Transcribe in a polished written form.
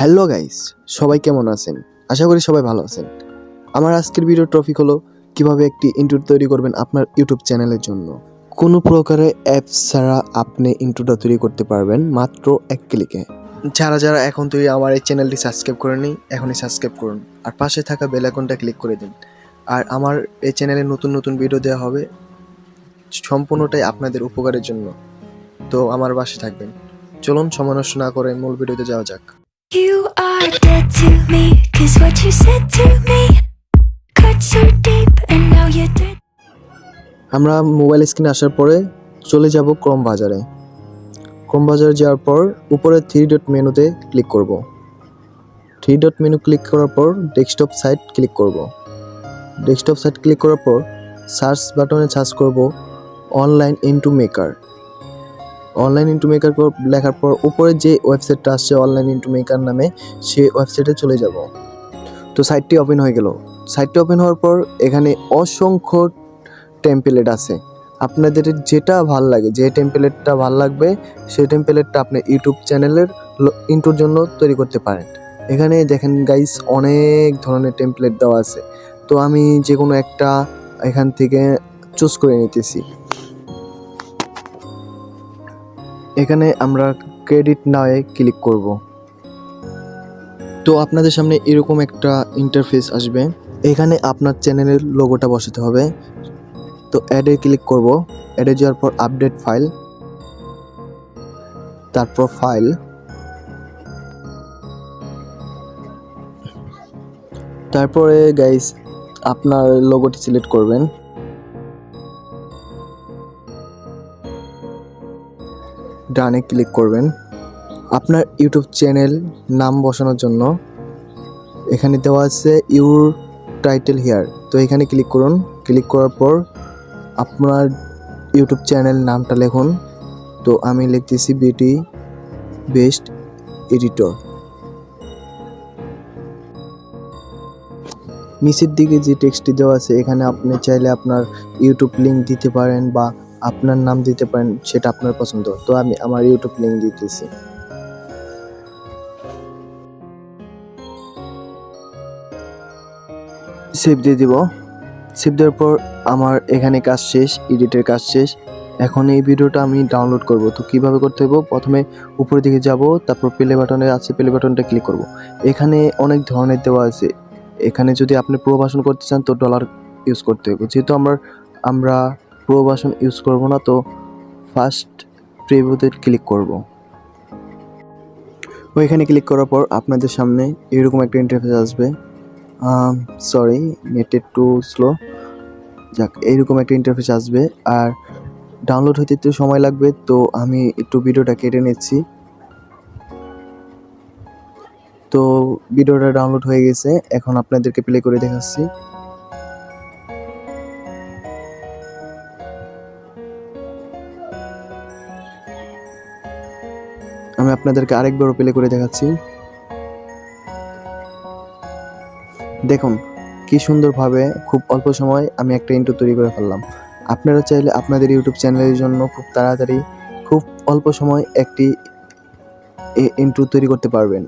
Hello guys, সবাই কেমন আছেন? আশা করি সবাই ভালো আছেন। আমার আজকের ভিডিও টপিক হলো কিভাবে একটি ইন্ট্রো তৈরি করবেন আপনার ইউটিউব চ্যানেলের জন্য। কোনো প্রকারের অ্যাপস ছাড়া আপনি ইন্ট্রোটা তৈরি করতে পারবেন মাত্র এক ক্লিকে। যারা এখন তৈরি আমার এই চ্যানেলটি সাবস্ক্রাইব করেনি, এখনই সাবস্ক্রাইব করুন আর পাশে থাকা বেল আইকনটা ক্লিক করে দিন। আর আমার এই চ্যানেলে নতুন নতুন ভিডিও দেওয়া হবে, সম্পূর্ণটাই আপনাদের উপকারের জন্য। তো আমার পাশে থাকবেন। চলুন সময় নষ্ট না করে মূল ভিডিওতে যাওয়া যাক। You are dead to me, 'cause what you said to me cut so deep and now you're dead. আমরা মোবাইল স্ক্রিনে আসার পরে চলে যাব ক্রোম বাজারে। ক্রোম বাজারে যাওয়ার পর উপরে 3 ডট মেনুতে ক্লিক করব। 3 ডট মেনু ক্লিক করার পর ডেস্কটপ সাইট ক্লিক করব। ডেস্কটপ সাইট ক্লিক করার পর সার্চ বাটনে সার্চ করব online into maker. Online into maker লেখার পর উপরে যে ওয়েবসাইটটা আসছে অনলাইন ইনটু মেকার নামে, সেই ওয়েবসাইটে চলে যাব। তো সাইটটি ওপেন হয়ে গেল। সাইটটি ওপেন হওয়ার পর এখানে অসংখ্য টেমপ্লেট আছে। আপনাদের যেটা ভাল লাগে, যে টেমপ্লেটটা ভাল লাগবে সেই টেমপ্লেটটা আপনি ইউটিউব চ্যানেলের ইন্ট্রোর জন্য তৈরি করতে পারেন। এখানে দেখেন গাইস, অনেক ধরনের টেমপ্লেট দেওয়া আছে। তো আমি যে কোনো একটা এখান থেকে চুজ করে নিতেছি। এখানে আমরা ক্রেডিট নাওয়ে ক্লিক করব। তো আপনাদের সামনে এরকম একটা ইন্টারফেস আসবে। এখানে আপনার চ্যানেলের লোগোটা বসাতে হবে। তো অ্যাডে ক্লিক করব। অ্যাডে যাওয়ার পর আপডেট ফাইল, তারপর ফাইল, তারপরে গাইস আপনার লোগোটি সিলেক্ট করবেন। ডানে ক্লিক করবেন। আপনার ইউটিউব চ্যানেল নাম বসানোর জন্য এখানে দেওয়া আছে ইউর টাইটেল হিয়ার। তো এখানে ক্লিক করুন। ক্লিক করার পর আপনার ইউটিউব চ্যানেল নামটা লিখুন। তো আমি লিখতেছি বিটি বেস্ট এডিটর। নিচের দিকে যে টেক্সটটি দেওয়া আছে এখানে আপনি চাইলে আপনার ইউটিউব লিঙ্ক দিতে পারেন বা আপনার নাম দিতে পারেন, সেটা আপনার পছন্দ। তো আমি আমার ইউটিউব লিঙ্ক দিতেছি। সেভ দিয়ে দিব। সেভ দেওয়ার পর আমার এখানে কাজ শেষ, এডিটের কাজ শেষ। এখন এই ভিডিওটা আমি ডাউনলোড করব। তো কিভাবে করতে হবে, প্রথমে উপরের দিকে যাব, তারপর প্লে বাটনে আছে, প্লে বাটনটা ক্লিক করব। এখানে অনেক ধরনের দেওয়া আছে। এখানে যদি আপনি প্রো ভার্সন করতে চান তো ডলার ইউজ করতে হবে। যেহেতু আমরা প্রো ভার্সন ইউজ করব না, তো ফার্স্ট প্রিভিউতে ক্লিক করব। ওইখানে ক্লিক করার পর আপনাদের সামনে এরকম একটা ইন্টারফেস আসবে। সরি, নেট একটু স্লো। যাক, এইরকম একটা ইন্টারফেস আসবে আর ডাউনলোড হতে একটু সময় লাগবে। তো আমি একটু ভিডিওটা কেটে নিচ্ছি। তো ভিডিওটা ডাউনলোড হয়ে গেছে, এখন আপনাদেরকে প্লে করে দেখাচ্ছি। আমি আপনাদেরকে আরেকবারও প্লে করে দেখাচ্ছি। দেখুন কি সুন্দরভাবে খুব অল্প সময় আমি একটা ইন্ট্রো তৈরি করে ফেললাম। আপনারা চাইলে আপনাদের ইউটিউব চ্যানেলের জন্য খুব তাড়াতাড়ি, খুব অল্প সময় একটি ইন্ট্রো তৈরি করতে পারবেন।